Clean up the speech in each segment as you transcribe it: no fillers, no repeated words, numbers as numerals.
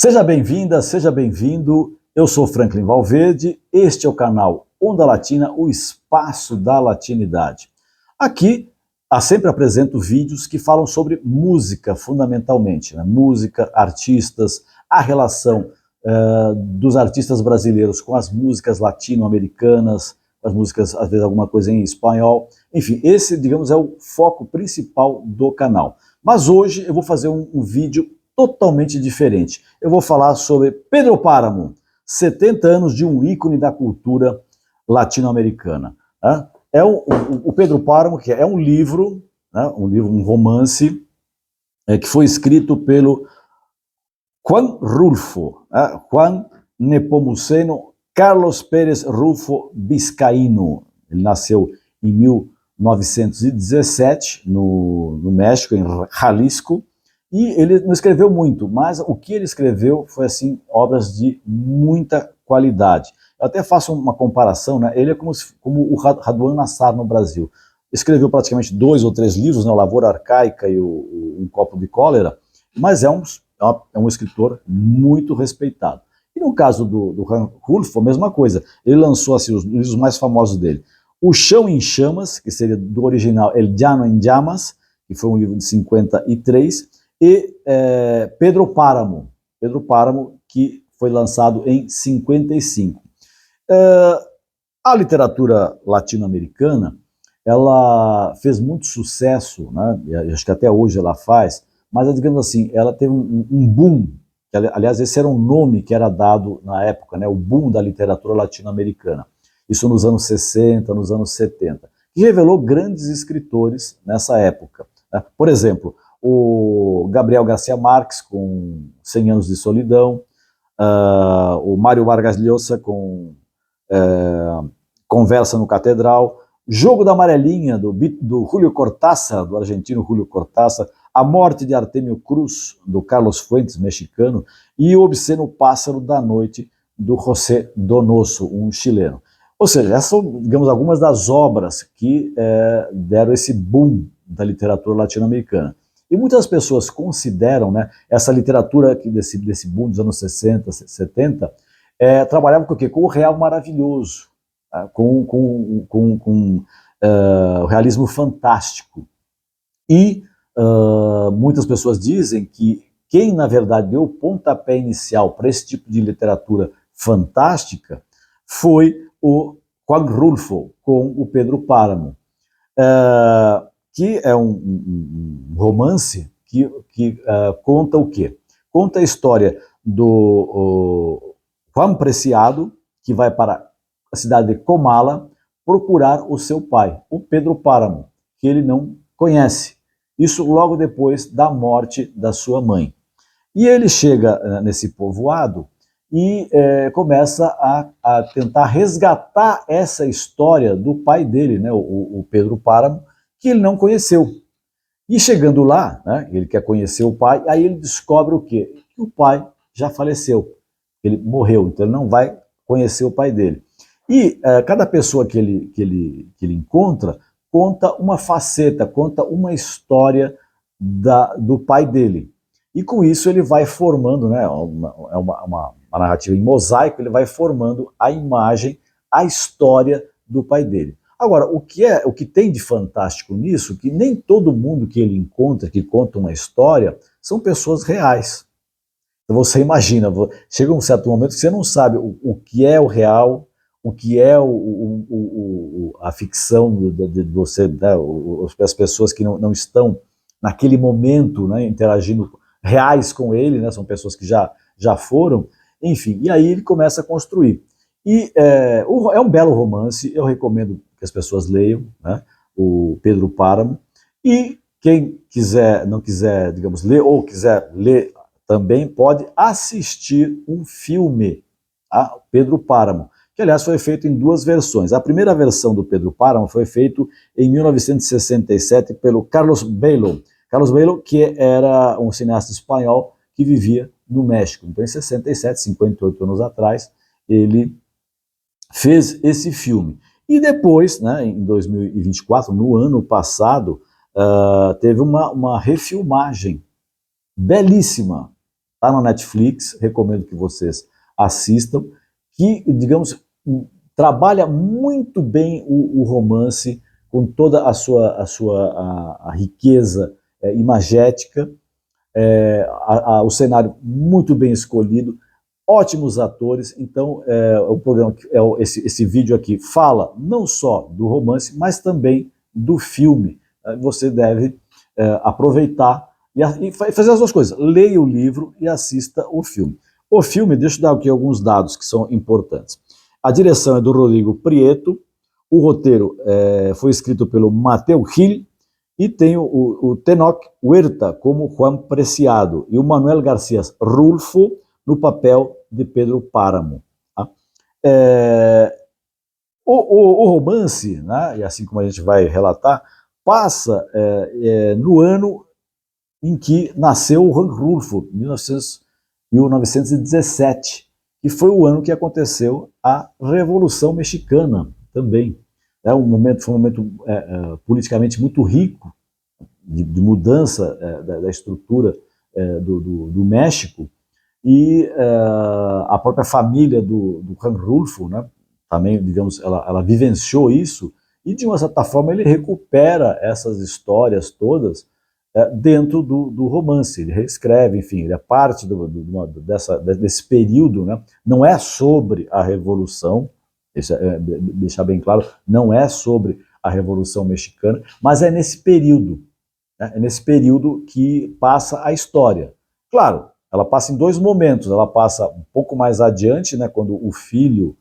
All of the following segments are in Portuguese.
Seja bem-vinda, seja bem-vindo. Eu sou Franklin Valverde, este é o canal Onda Latina, o espaço da latinidade. Aqui, sempre apresento vídeos que falam sobre música, fundamentalmente, né? Música, artistas, a relação dos artistas brasileiros com as músicas latino-americanas, as músicas, às vezes, alguma coisa em espanhol. Enfim, esse, digamos, é o foco principal do canal. Mas hoje eu vou fazer um vídeo totalmente diferente. Eu vou falar sobre Pedro Páramo, 70 anos de um ícone da cultura latino-americana. É o Pedro Páramo, que é um livro, um romance, que foi escrito pelo Juan Rulfo, Juan Nepomuceno Carlos Pérez Rulfo Vizcaíno. Ele nasceu em 1917, no México, em Jalisco, e ele não escreveu muito, mas o que ele escreveu foi, assim, obras de muita qualidade. Eu até faço uma comparação, né? Ele é como o Raduan Nassar no Brasil. Escreveu praticamente 2 ou 3 livros, né? O Lavoura Arcaica e Um Copo de Cólera, mas é um escritor muito respeitado. E no caso do Rulfo, a mesma coisa. Ele lançou, assim, os livros mais famosos dele. O Chão em Chamas, que seria do original El Llano en Llamas, que foi um livro de 53, e Pedro Páramo, que foi lançado em 55. A literatura latino-americana, ela fez muito sucesso, né? Acho que até hoje ela faz, mas, digamos assim, ela teve um boom, que, aliás, esse era um nome que era dado na época, né? O boom da literatura latino-americana. Isso nos anos 60, nos anos 70, que revelou grandes escritores nessa época, né? Por exemplo, o Gabriel Garcia Marques, com 100 Anos de Solidão, o Mário Vargas Llosa, com Conversa no Catedral, Jogo da Amarelinha, do Julio Cortázar, do argentino Julio Cortázar, A Morte de Artemio Cruz, do Carlos Fuentes, mexicano, e O Obsceno Pássaro da Noite, do José Donoso, um chileno. Ou seja, essas são, digamos, algumas das obras que deram esse boom da literatura latino-americana. E muitas pessoas consideram, né, essa literatura desse boom dos anos 60, 70, trabalhava com o quê? Com o real maravilhoso, com o realismo fantástico. E muitas pessoas dizem que quem, na verdade, deu o pontapé inicial para esse tipo de literatura fantástica foi o Juan Rulfo, com o Pedro Páramo, que é um romance que conta o quê? Conta a história do Juan Preciado, que vai para a cidade de Comala procurar o seu pai, o Pedro Páramo, que ele não conhece. Isso logo depois da morte da sua mãe. E ele chega nesse povoado e começa a tentar resgatar essa história do pai dele, né, o Pedro Páramo, que ele não conheceu. E chegando lá, né, ele quer conhecer o pai, aí ele descobre o quê? Que o pai já faleceu, ele morreu, então ele não vai conhecer o pai dele. E cada pessoa que ele encontra conta uma faceta, conta uma história do pai dele. E com isso ele vai formando, né, uma narrativa em mosaico, ele vai formando a imagem, a história do pai dele. Agora, o que tem de fantástico nisso, que nem todo mundo que ele encontra, que conta uma história, são pessoas reais. Então você imagina, chega um certo momento que você não sabe o que é o real, o que é a ficção de você, né, as pessoas que não estão naquele momento, né, interagindo reais com ele, né, são pessoas que já foram, enfim, e aí ele começa a construir. E é um belo romance, eu recomendo que as pessoas leiam, né, o Pedro Páramo, e quem não quiser, digamos, ler, ou quiser ler também, pode assistir um filme, Pedro Páramo, que aliás foi feito em 2 versões. A primeira versão do Pedro Páramo foi feito em 1967 pelo Carlos Bello. Carlos Bello, que era um cineasta espanhol que vivia no México. Então, em 67, 58 anos atrás, ele fez esse filme. E depois, né, em 2024, no ano passado, teve uma refilmagem belíssima está na Netflix, recomendo que vocês assistam, que, digamos, trabalha muito bem o romance, com toda a riqueza imagética, o cenário muito bem escolhido, ótimos atores. Então, o programa, esse vídeo aqui fala não só do romance, mas também do filme. Você deve aproveitar e fazer as duas coisas, leia o livro e assista o filme. O filme, deixa eu dar aqui alguns dados que são importantes. A direção é do Rodrigo Prieto, o roteiro foi escrito pelo Mateu Gil, e tem o Tenoch Huerta como Juan Preciado, e o Manuel García Rulfo no papel de Pedro Páramo. Tá? O romance, né, e assim como a gente vai relatar, passa no ano em que nasceu o Juan Rulfo, 1917, que foi o ano que aconteceu a Revolução Mexicana também. Foi um momento politicamente muito rico, de mudança da estrutura do México, e a própria família do Juan Rulfo, né, também, digamos, ela vivenciou isso, e de uma certa forma ele recupera essas histórias todas dentro do romance. Ele reescreve, enfim, ele é parte desse período, né? Não é sobre a Revolução, deixar bem claro, não é sobre a Revolução Mexicana, mas é nesse período, né? É nesse período que passa a história. Claro, ela passa em dois momentos. Ela passa um pouco mais adiante, né, quando o filho,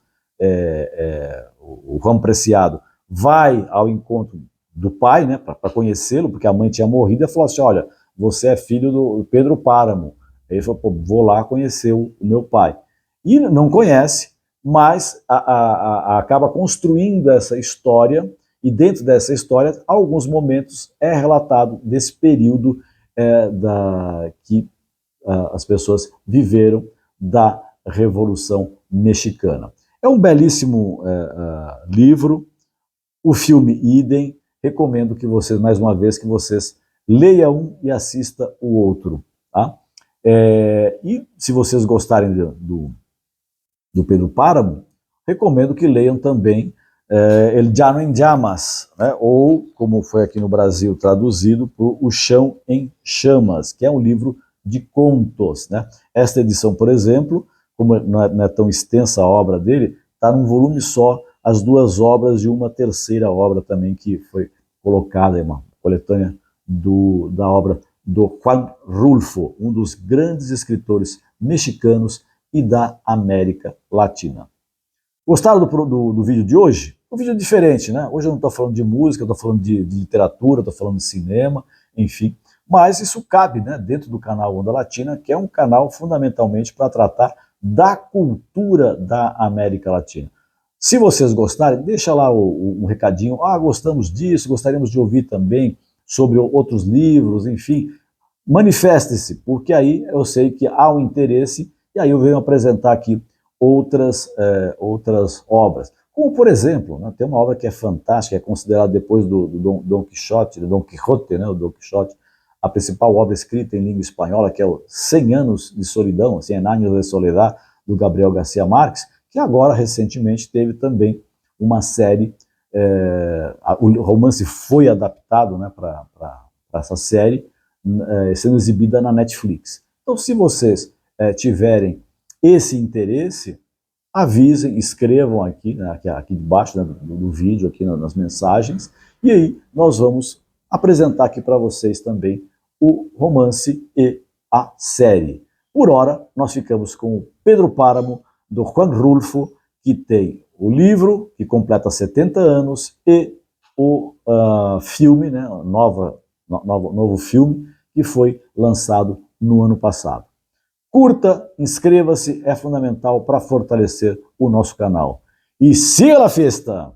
o Juan Preciado, vai ao encontro do pai, né, para conhecê-lo, porque a mãe tinha morrido, e falou assim: olha, você é filho do Pedro Páramo. Aí ele falou: pô, vou lá conhecer o meu pai. E não conhece, mas acaba construindo essa história, e dentro dessa história, alguns momentos é relatado desse período que as pessoas viveram da Revolução Mexicana. É um belíssimo livro, o filme idem. Recomendo que vocês, mais uma vez, que vocês leiam um e assista o outro. Tá? E se vocês gostarem do Pedro Páramo, recomendo que leiam também El Llano en Llamas, né? Ou, como foi aqui no Brasil traduzido, por O Chão em Chamas, que é um livro de contos. Né? Esta edição, por exemplo, como não é tão extensa a obra dele, está num volume só, as duas obras e uma terceira obra também que foi colocada, uma coletânea da obra do Juan Rulfo, um dos grandes escritores mexicanos e da América Latina. Gostaram do vídeo de hoje? Um vídeo diferente, né? Hoje eu não estou falando de música, eu estou falando de literatura, estou falando de cinema, enfim. Mas isso cabe, né, dentro do canal Onda Latina, que é um canal fundamentalmente para tratar da cultura da América Latina. Se vocês gostarem, deixa lá um recadinho: gostamos disso, gostaríamos de ouvir também sobre outros livros, enfim. Manifeste-se, porque aí eu sei que há um interesse, e aí eu venho apresentar aqui outras obras. Como, por exemplo, né, tem uma obra que é fantástica, é considerada depois do Dom Quixote, né, o Dom Quixote, a principal obra escrita em língua espanhola, que é o 100 Anos de Solidão, 100 Años de Soledad, do Gabriel García Márquez, que agora, recentemente, teve também uma série, o romance foi adaptado, né, para essa série, sendo exibida na Netflix. Então, se vocês tiverem esse interesse, avisem, escrevam aqui, né, aqui debaixo, né, do vídeo, aqui nas mensagens, e aí nós vamos apresentar aqui para vocês também o romance e a série. Por hora, nós ficamos com o Pedro Páramo, do Juan Rulfo, que tem o livro, que completa 70 anos, e o filme, né, novo filme, que foi lançado no ano passado. Curta, inscreva-se, é fundamental para fortalecer o nosso canal. E siga a festa!